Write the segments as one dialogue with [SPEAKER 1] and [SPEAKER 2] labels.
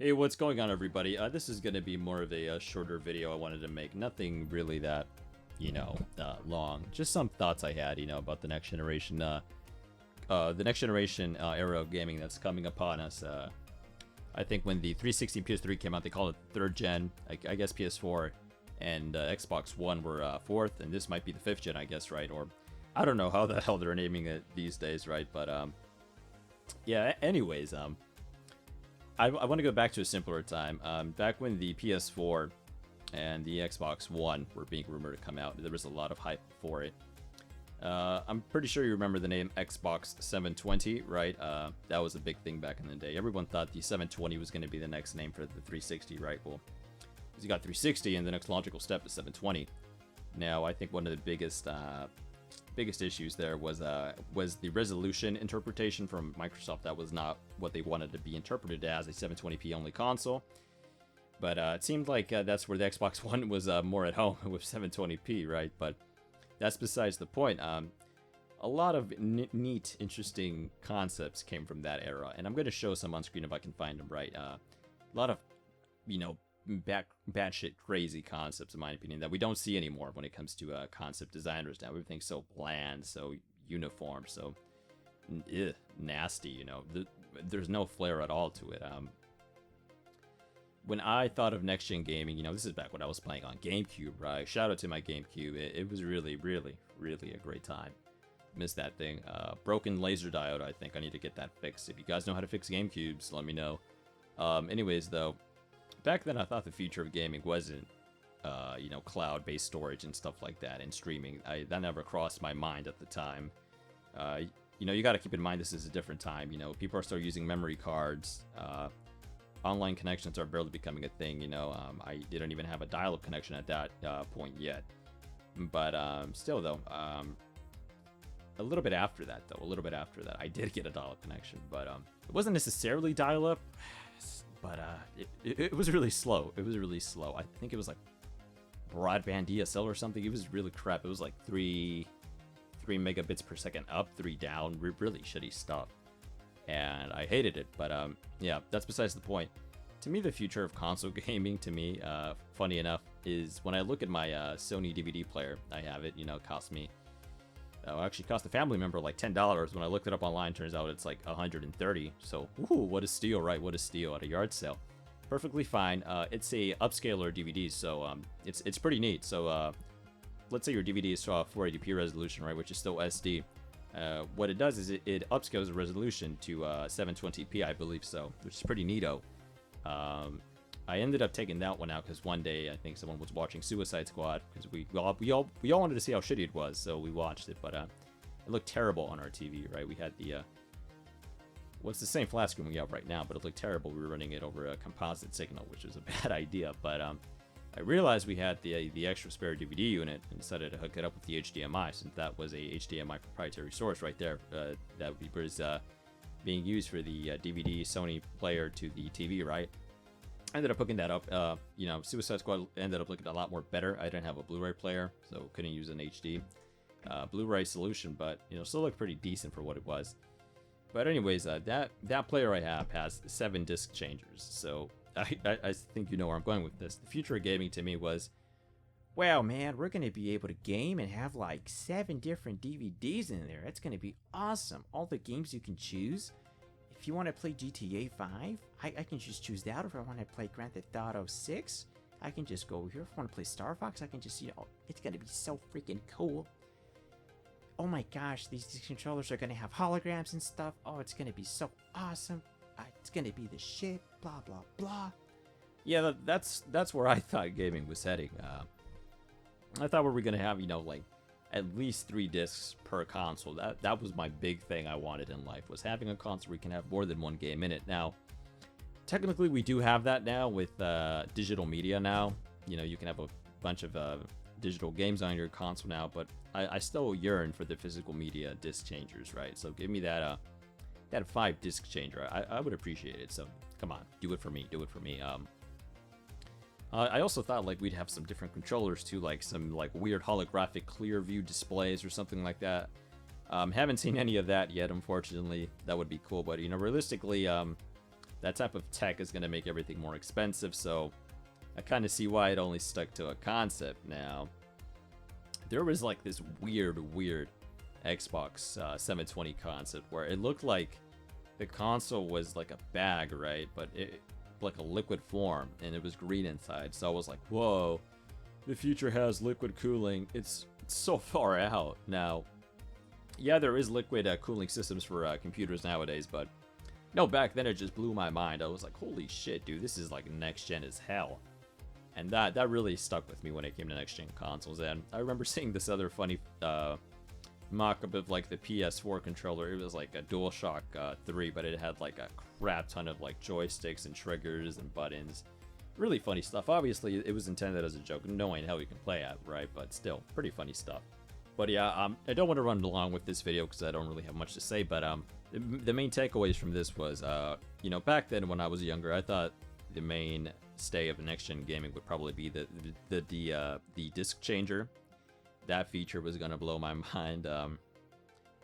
[SPEAKER 1] Hey, what's going on, everybody? This is going to be more of a shorter video I wanted to make. Nothing really that, long. Just some thoughts I had, about the next generation era of gaming that's coming upon us. I think when the 360 and PS3 came out, they called it third gen. I guess PS4 and Xbox One were fourth, and this might be the fifth gen, I guess, right? Or I don't know how the hell they're naming it these days, right? But yeah. Anyways, I want to go back to a simpler time. Back when the PS4 and the Xbox One were being rumored to come out, there was a lot of hype for it. I'm pretty sure you remember the name Xbox 720, right? That was a big thing back in the day. Everyone thought the 720 was going to be the next name for the 360, right? Well, you got 360, and the next logical step is 720. Now, I think one of the biggest issues there was the resolution interpretation from Microsoft. That was not what they wanted to be interpreted as, a 720p only console. But it seemed like that's where the Xbox One was more at home with 720p, right? But that's besides the point. A lot of neat, interesting concepts came from that era, and I'm going to show some on screen if I can find them, right? A lot of, batshit crazy concepts, in my opinion, that we don't see anymore when it comes to concept designers now. Everything's so bland, so uniform, so nasty, there's no flair at all to it. When I thought of next-gen gaming, this is back when I was playing on GameCube, right? Shout out to my GameCube. It was really, really, really a great time. Missed that thing. Broken laser diode, I think I need to get that fixed. If you guys know how to fix GameCubes, let me know. Anyways, though, back then I thought the future of gaming wasn't, cloud-based storage and stuff like that, and streaming. That never crossed my mind at the time. You got to keep in mind this is a different time. People are still using memory cards. Online connections are barely becoming a thing. I didn't even have a dial-up connection at that point yet. But still, though, a little bit after that, I did get a dial-up connection. But it wasn't necessarily dial-up, but it was really slow. I think it was like broadband DSL or something. It was really crap. It was like 3 megabits per second up, 3 down. Really shitty stuff. And I hated it, but yeah, that's besides the point. To me, the future of console gaming, funny enough, is when I look at my Sony DVD player. I have it, cost me, actually cost a family member like $10. When I looked it up online, turns out it's like 130. So, ooh, what a steal, right? What a steal at a yard sale. Perfectly fine. It's a upscaler DVD, so it's pretty neat. So, let's say your DVD is 480p resolution, right, which is still SD. What it does is it upscales the resolution to 720p, I believe so, which is pretty neato. I ended up taking that one out because one day I think someone was watching Suicide Squad because we all wanted to see how shitty it was, so we watched it. But it looked terrible on our TV, right? We had the what's the same flat screen we have right now, but it looked terrible. We were running it over a composite signal, which was a bad idea. But I realized we had the extra spare DVD unit and decided to hook it up with the HDMI, since that was a HDMI proprietary source right there that was being used for the DVD Sony player to the TV, right? I ended up hooking that up. Suicide Squad ended up looking a lot more better. I didn't have a Blu-ray player, so couldn't use an HD Blu-ray solution, but still looked pretty decent for what it was. But anyways, that player I have has 7 disc changers, so I think you know where I'm going with this. The future of gaming to me was, wow, man, we're going to be able to game and have like 7 different DVDs in there. That's going to be awesome. All the games you can choose. If you want to play GTA 5, I can just choose that. Or if I want to play Grand Theft Auto 6, I can just go over here. If I want to play Star Fox, I can just, it's going to be so freaking cool. Oh my gosh, these controllers are going to have holograms and stuff. Oh, it's going to be so awesome. It's going to be the shit, blah, blah, blah. Yeah, that's where I thought gaming was heading. I thought we were going to have, like at least 3 discs per console. That was my big thing I wanted in life, was having a console where you can have more than one game in it. Now, technically we do have that now with digital media now. You can have a bunch of digital games on your console now, but I still yearn for the physical media disc changers, right? So give me that 5 disc changer. I would appreciate it. So come on, do it for me. I also thought like we'd have some different controllers too, like some like weird holographic clear view displays or something like that. Haven't seen any of that yet, unfortunately. That would be cool, but realistically, that type of tech is going to make everything more expensive, so I kind of see why it only stuck to a concept. Now, there was like this weird Xbox 720 concept where it looked like the console was like a bag, right? But it like a liquid form, and it was green inside. So I was like, whoa, the future has liquid cooling. It's so far out now. Yeah, there is liquid cooling systems for computers nowadays, but no, back then it just blew my mind. I was like, holy shit, dude, this is like next gen as hell. And that really stuck with me when it came to next gen consoles. And I remember seeing this other funny mock-up of like the PS4 controller. It was like a DualShock 3, but it had like a crap ton of like joysticks and triggers and buttons. Really funny stuff. Obviously, it was intended as a joke, knowing how you can play it, right? But still, pretty funny stuff. But yeah, I don't want to run along with this video because I don't really have much to say. But the main takeaways from this was, you know, back then when I was younger, I thought the mainstay of next-gen gaming would probably be the disc changer. That feature was gonna blow my mind.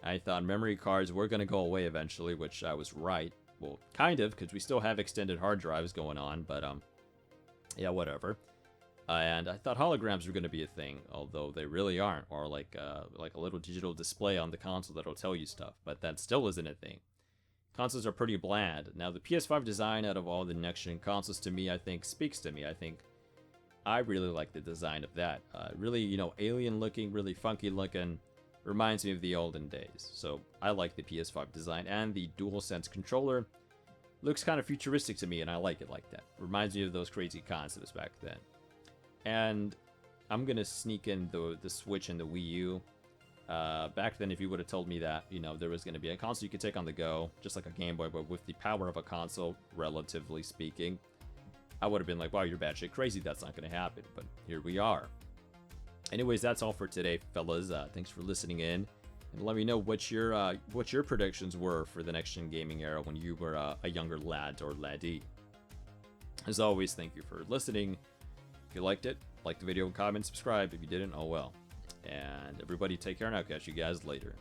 [SPEAKER 1] I thought memory cards were gonna go away eventually, which I was right. Well, kind of, because we still have extended hard drives going on. But yeah, whatever. And I thought holograms were going to be a thing, although they really aren't, or like a little digital display on the console that'll tell you stuff, but that still isn't a thing. Consoles are pretty bland. Now, the PS5 design out of all the next-gen consoles, to me, I think, speaks to me. I think I really like the design of that. Really, you know, alien-looking, really funky-looking, reminds me of the olden days. So I like the PS5 design, and the DualSense controller looks kind of futuristic to me, and I like it like that. Reminds me of those crazy concepts back then. And I'm going to sneak in the Switch and the Wii U. Back then, if you would have told me that, you know, there was going to be a console you could take on the go, just like a Game Boy, but with the power of a console, relatively speaking, I would have been like, wow, you're batshit crazy. That's not going to happen. But here we are. Anyways, that's all for today, fellas. Thanks for listening in. And let me know what your predictions were for the next-gen gaming era when you were a younger lad or laddie. As always, thank you for listening. If you liked it, like the video, comment, subscribe. If you didn't, oh well. And everybody take care, and I'll catch you guys later.